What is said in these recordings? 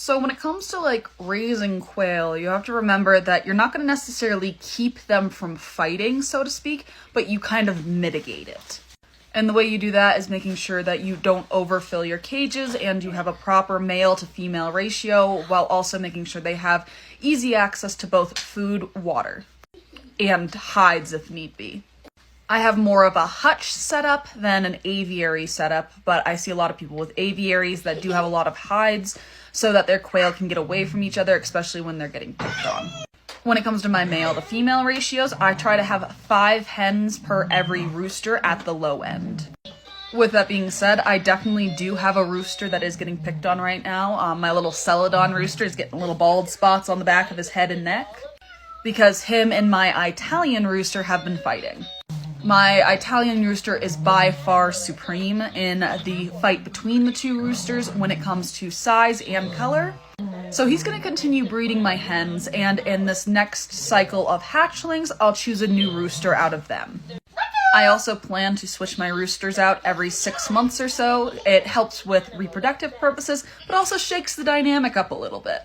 So when it comes to like raising quail, you have to remember that you're not going to necessarily keep them from fighting, so to speak, but you kind of mitigate it. And the way you do that is making sure that you don't overfill your cages and you have a proper male to female ratio, while also making sure they have easy access to both food, water, and hides if need be. I have more of a hutch setup than an aviary setup, but I see a lot of people with aviaries that do have a lot of hides so that their quail can get away from each other, especially when they're getting picked on. When it comes to my male to female ratios, I try to have 5 hens per every rooster at the low end. With that being said, I definitely do have a rooster that is getting picked on right now. My little Celadon rooster is getting little bald spots on the back of his head and neck because him and my Italian rooster have been fighting. My Italian rooster is by far supreme in the fight between the two roosters when it comes to size and color. So he's going to continue breeding my hens, and in this next cycle of hatchlings, I'll choose a new rooster out of them. I also plan to switch my roosters out every 6 months or so. It helps with reproductive purposes, but also shakes the dynamic up a little bit.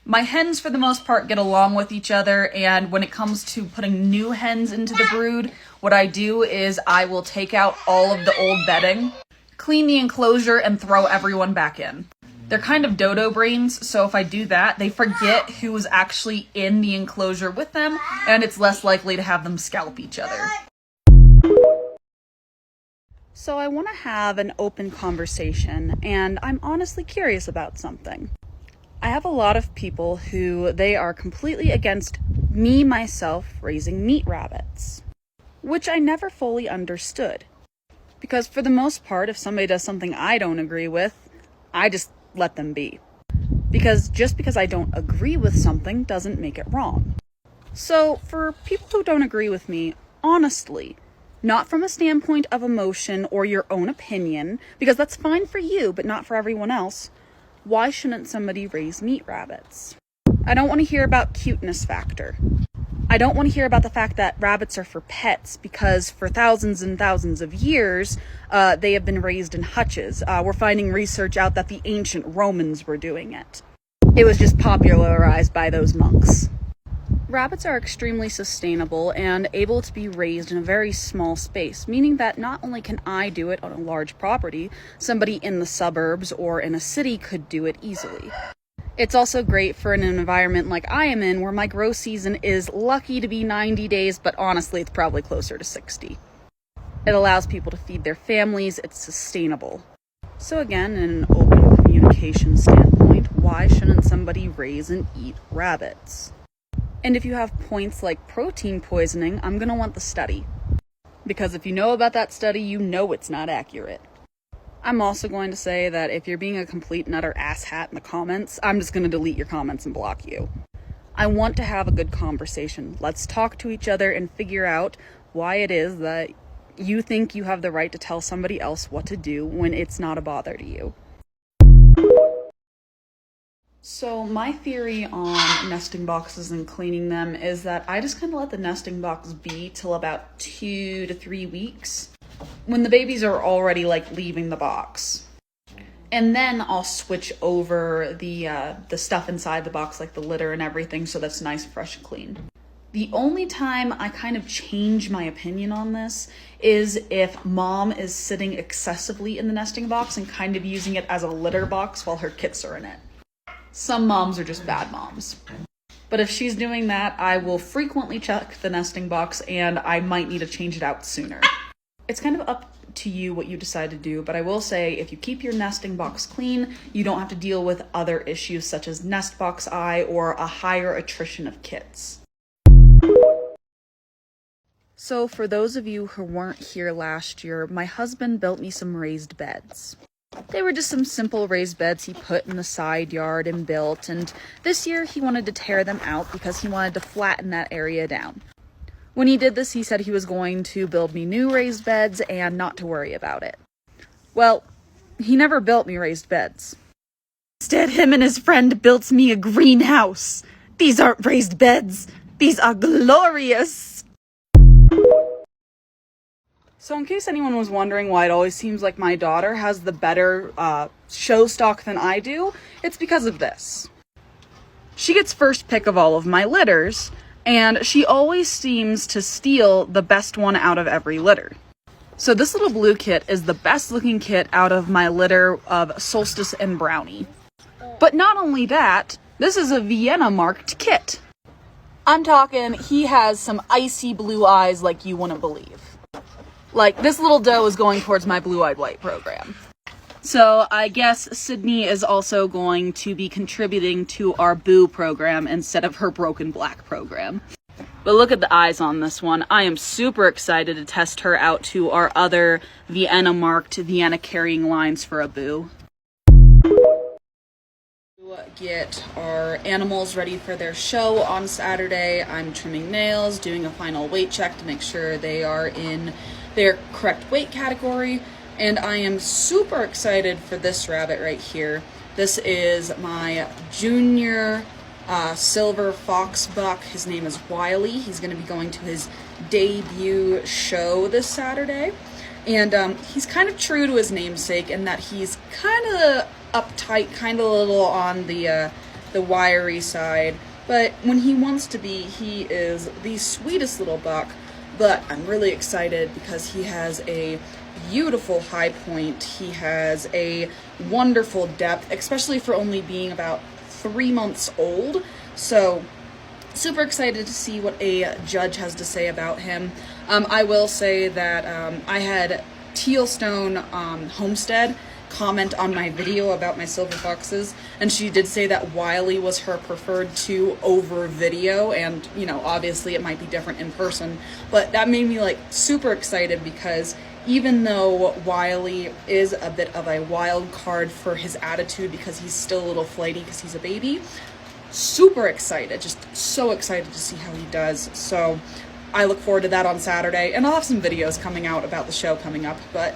My hens, for the most part, get along with each other, and when it comes to putting new hens into the brood, what I do is I will take out all of the old bedding, clean the enclosure, and throw everyone back in. They're kind of dodo brains, so if I do that, they forget who was actually in the enclosure with them, and it's less likely to have them scalp each other. So I want to have an open conversation, and I'm honestly curious about something. I have a lot of people who they are completely against me, myself, raising meat rabbits, which I never fully understood. Because for the most part, if somebody does something I don't agree with, I just let them be. Because just because I don't agree with something doesn't make it wrong. So for people who don't agree with me, honestly, not from a standpoint of emotion or your own opinion, because that's fine for you, but not for everyone else, why shouldn't somebody raise meat rabbits? I don't want to hear about cuteness factor. I don't want to hear about the fact that rabbits are for pets because for thousands and thousands of years, they have been raised in hutches. We're finding research out that the ancient Romans were doing it. It was just popularized by those monks. Rabbits are extremely sustainable and able to be raised in a very small space, meaning that not only can I do it on a large property, somebody in the suburbs or in a city could do it easily. It's also great for an environment like I am in, where my grow season is lucky to be 90 days, but honestly, it's probably closer to 60. It allows people to feed their families, it's sustainable. So again, in an open communication standpoint, why shouldn't somebody raise and eat rabbits? And if you have points like protein poisoning, I'm going to want the study. Because if you know about that study, you know it's not accurate. I'm also going to say that if you're being a complete and utter asshat in the comments, I'm just going to delete your comments and block you. I want to have a good conversation. Let's talk to each other and figure out why it is that you think you have the right to tell somebody else what to do when it's not a bother to you. So my theory on nesting boxes and cleaning them is that I just kind of let the nesting box be till about 2 to 3 weeks when the babies are already like leaving the box. And then I'll switch over the stuff inside the box, like the litter and everything, so that's nice, fresh, and clean. The only time I kind of change my opinion on this is if mom is sitting excessively in the nesting box and kind of using it as a litter box while her kits are in it. Some moms are just bad moms. But if she's doing that, I will frequently check the nesting box and I might need to change it out sooner. It's kind of up to you what you decide to do, but I will say if you keep your nesting box clean, you don't have to deal with other issues such as nest box eye or a higher attrition of kits. So for those of you who weren't here last year, my husband built me some raised beds. They were just some simple raised beds he put in the side yard and built, and this year he wanted to tear them out because he wanted to flatten that area down. When he did this, he said he was going to build me new raised beds and not to worry about it. Well, he never built me raised beds. Instead, him and his friend built me a greenhouse. These aren't raised beds. These are glorious. So in case anyone was wondering why it always seems like my daughter has the better show stock than I do, it's because of this. She gets first pick of all of my litters, and she always seems to steal the best one out of every litter. So this little blue kit is the best looking kit out of my litter of Solstice and Brownie. But not only that, this is a Vienna marked kit. I'm talking, he has some icy blue eyes like you wouldn't believe. Like, this little doe is going towards my Blue-Eyed White program. So I guess Sydney is also going to be contributing to our Boo program instead of her Broken Black program. But look at the eyes on this one. I am super excited to test her out to our other Vienna marked Vienna carrying lines for a Boo. Get our animals ready for their show on Saturday. I'm trimming nails, doing a final weight check to make sure they are in their correct weight category, and I am super excited for this rabbit right here. This is my junior silver fox buck. His name is Wiley. He's going to be going to his debut show this Saturday, and he's kind of true to his namesake in that he's kind of uptight, kind of a little on the wiry side, but when he wants to be, he is the sweetest little buck. But I'm really excited because he has a beautiful high point. He has a wonderful depth, especially for only being about 3 months old. So super excited to see what a judge has to say about him. I will say that I had Tealstone Homestead comment on my video about my silver foxes, and she did say that Wiley was her preferred two over video, and you know, obviously it might be different in person, but that made me like super excited because even though Wiley is a bit of a wild card for his attitude because he's still a little flighty because he's a baby, super excited, just so excited to see how he does. So I look forward to that on Saturday, and I'll have some videos coming out about the show coming up, but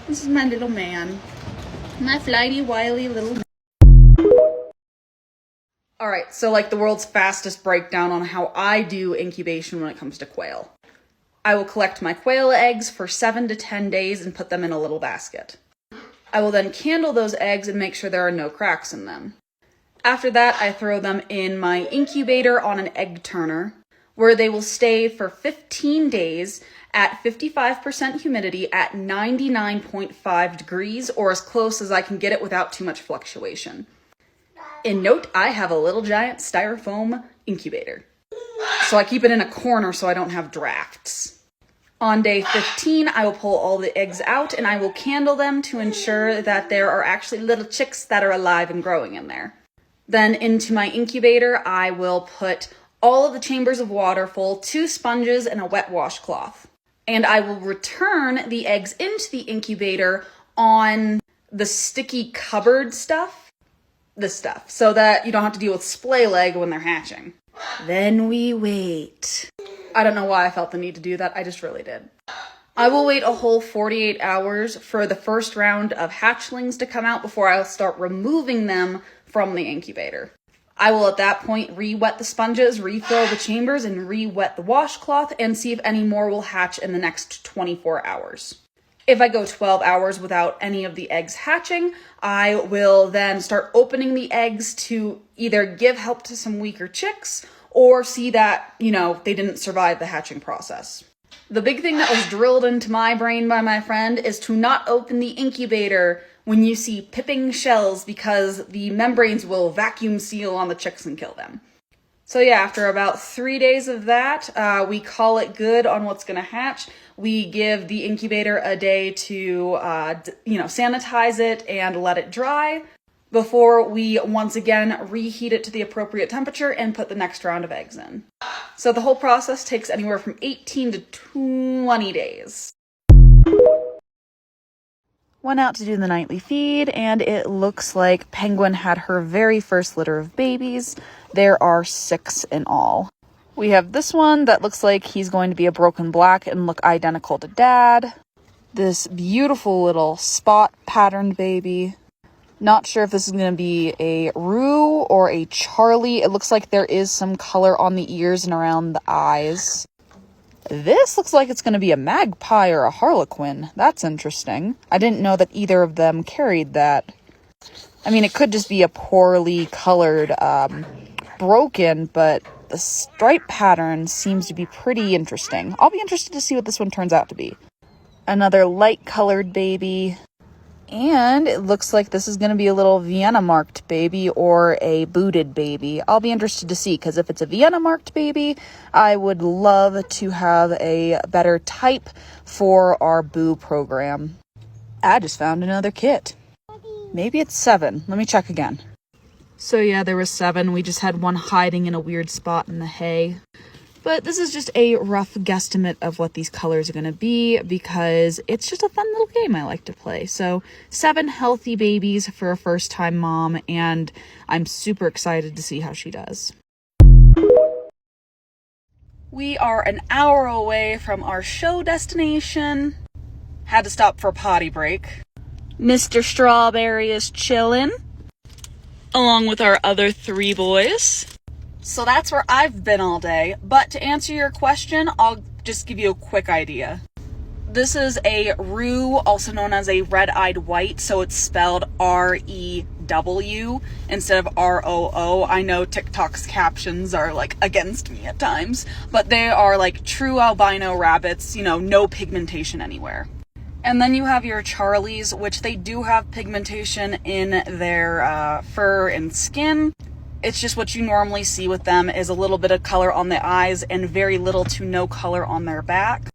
this is my little man. My flighty, wily little man. Alright, so like the world's fastest breakdown on how I do incubation when it comes to quail. I will collect my quail eggs for 7 to 10 days and put them in a little basket. I will then candle those eggs and make sure there are no cracks in them. After that, I throw them in my incubator on an egg turner, where they will stay for 15 days at 55% humidity at 99.5 degrees, or as close as I can get it without too much fluctuation. In note, I have a little giant styrofoam incubator, so I keep it in a corner so I don't have drafts. On day 15, I will pull all the eggs out and I will candle them to ensure that there are actually little chicks that are alive and growing in there. Then into my incubator, I will put all of the chambers of water full, 2 sponges, and a wet washcloth. And I will return the eggs into the incubator on the sticky cupboard stuff, so that you don't have to deal with splay leg when they're hatching. Then we wait. I don't know why I felt the need to do that, I just really did. I will wait a whole 48 hours for the first round of hatchlings to come out before I'll start removing them from the incubator. I will at that point re-wet the sponges, refill the chambers, and re-wet the washcloth and see if any more will hatch in the next 24 hours. If I go 12 hours without any of the eggs hatching, I will then start opening the eggs to either give help to some weaker chicks or see that, you know, they didn't survive the hatching process. The big thing that was drilled into my brain by my friend is to not open the incubator when you see pipping shells because the membranes will vacuum seal on the chicks and kill them. So yeah, after about 3 days of that, we call it good on what's gonna hatch. We give the incubator a day to, sanitize it and let it dry before we once again reheat it to the appropriate temperature and put the next round of eggs in. So the whole process takes anywhere from 18 to 20 days. Went out to do the nightly feed, and it looks like Penguin had her very first litter of babies. There are 6 in all. We have this one that looks like he's going to be a broken black and look identical to Dad. This beautiful little spot patterned baby. Not sure if this is going to be a Roo or a Charlie. It looks like there is some color on the ears and around the eyes. This looks like it's going to be a magpie or a harlequin. That's interesting. I didn't know that either of them carried that. I mean, it could just be a poorly colored broken, but the stripe pattern seems to be pretty interesting. I'll be interested to see what this one turns out to be. Another light colored baby. And it looks like this is going to be a little Vienna marked baby or a booted baby. I'll be interested to see, because if it's a Vienna marked baby, I would love to have a better type for our boo program. I just found another kit. Maybe it's 7. Let me check again. So yeah, there was 7. We just had one hiding in a weird spot in the hay. But this is just a rough guesstimate of what these colors are going to be, because it's just a fun little game I like to play. So 7 healthy babies for a first-time mom, and I'm super excited to see how she does. We are an hour away from our show destination. Had to stop for a potty break. Mr. Strawberry is chillin', along with our other 3 boys. So that's where I've been all day, but to answer your question, I'll just give you a quick idea. This is a roo, also known as a red-eyed white, so it's spelled R-E-W instead of R-O-O. I know TikTok's captions are like against me at times, but they are like true albino rabbits, you know, no pigmentation anywhere. And then you have your Charlies, which they do have pigmentation in their fur and skin. It's just what you normally see with them is a little bit of color on the eyes and very little to no color on their back.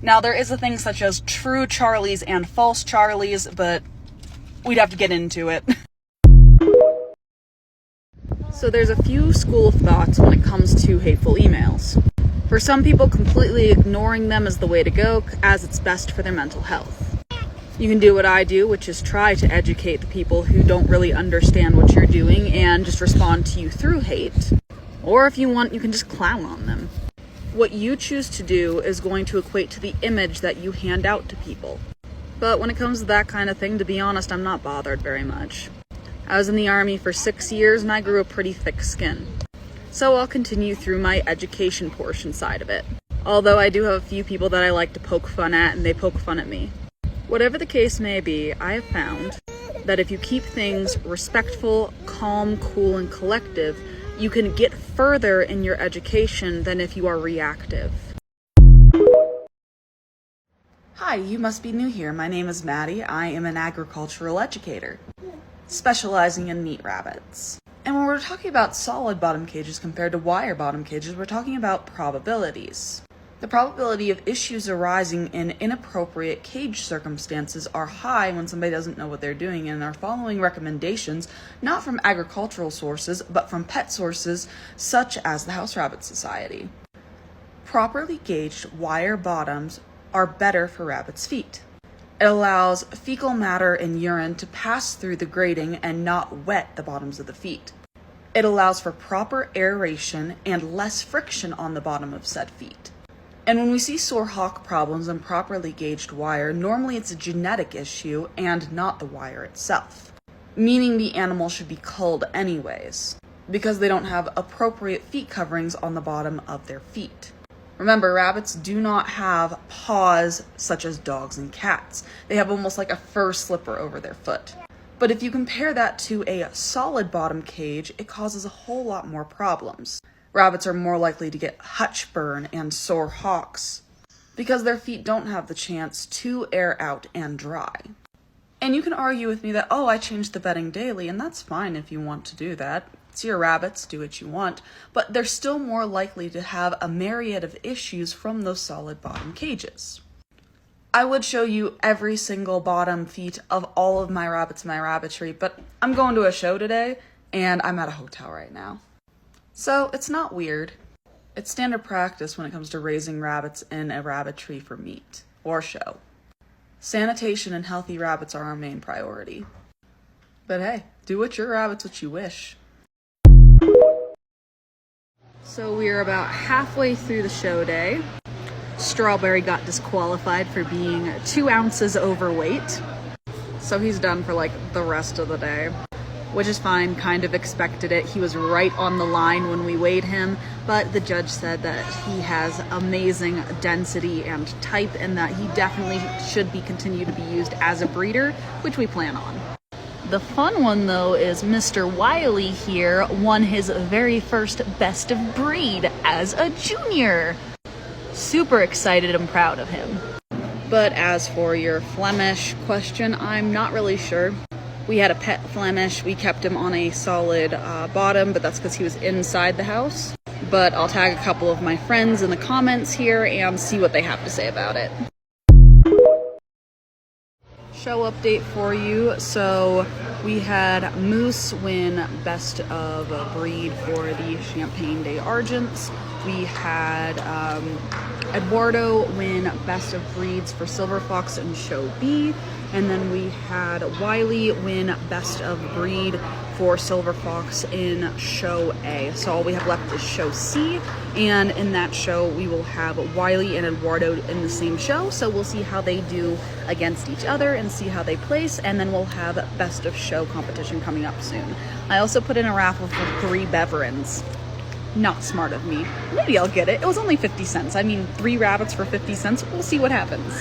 Now, there is a thing such as true Charlies and false Charlies, but we'd have to get into it. So there's a few school of thoughts when it comes to hateful emails. For some people, completely ignoring them is the way to go, as it's best for their mental health. You can do what I do, which is try to educate the people who don't really understand what you're doing and just respond to you through hate. Or if you want, you can just clown on them. What you choose to do is going to equate to the image that you hand out to people. But when it comes to that kind of thing, to be honest, I'm not bothered very much. I was in the Army for 6 years and I grew a pretty thick skin. So I'll continue through my education portion side of it. Although I do have a few people that I like to poke fun at, and they poke fun at me. Whatever the case may be, I have found that if you keep things respectful, calm, cool, and collective, you can get further in your education than if you are reactive. Hi, you must be new here. My name is Maddie. I am an agricultural educator, specializing in meat rabbits. And when we're talking about solid bottom cages compared to wire bottom cages, we're talking about probabilities. The probability of issues arising in inappropriate cage circumstances are high when somebody doesn't know what they're doing and are following recommendations not from agricultural sources, but from pet sources such as the House Rabbit Society. Properly gauged wire bottoms are better for rabbits' feet. It allows fecal matter and urine to pass through the grating and not wet the bottoms of the feet. It allows for proper aeration and less friction on the bottom of said feet. And when we see sore hock problems in properly gauged wire, normally it's a genetic issue and not the wire itself, meaning the animal should be culled anyways, because they don't have appropriate feet coverings on the bottom of their feet. Remember, rabbits do not have paws such as dogs and cats. They have almost like a fur slipper over their foot. But if you compare that to a solid bottom cage, it causes a whole lot more problems. Rabbits are more likely to get hutchburn and sore hocks because their feet don't have the chance to air out and dry. And you can argue with me that, oh, I change the bedding daily, and that's fine if you want to do that. It's your rabbits, do what you want, but they're still more likely to have a myriad of issues from those solid bottom cages. I would show you every single bottom feet of all of my rabbits in my rabbitry, but I'm going to a show today, and I'm at a hotel right now. So it's not weird. It's standard practice when it comes to raising rabbits in a rabbitry for meat or show. Sanitation and healthy rabbits are our main priority. But hey, do with your rabbits what you wish. So we're about halfway through the show day. Strawberry got disqualified for being 2 ounces overweight. So he's done for like the rest of the day. which is fine, kind of expected it. He was right on the line when we weighed him, but the judge said that he has amazing density and type and that he definitely should be continued to be used as a breeder, which we plan on. The fun one though is Mr. Wiley here won his very first best of breed as a junior. Super excited and proud of him. But as for your Flemish question, I'm not really sure. We had a pet Flemish. We kept him on a solid bottom, but that's because he was inside the house. But I'll tag a couple of my friends in the comments here and see what they have to say about it. Show update for you. So we had Moose win best of breed for the Champagne des Argents. We had Eduardo win best of breeds for Silver Fox in Show B. And then we had Wiley win best of breed for Silver Fox in Show A. So all we have left is Show C. And in that show, we will have Wiley and Eduardo in the same show. So we'll see how they do against each other and see how they place. And then we'll have best of show competition coming up soon. I also put in a raffle for 3 Beverins. Not smart of me. Maybe I'll get it. It was only 50 cents. I mean, 3 rabbits for 50 cents. We'll see what happens.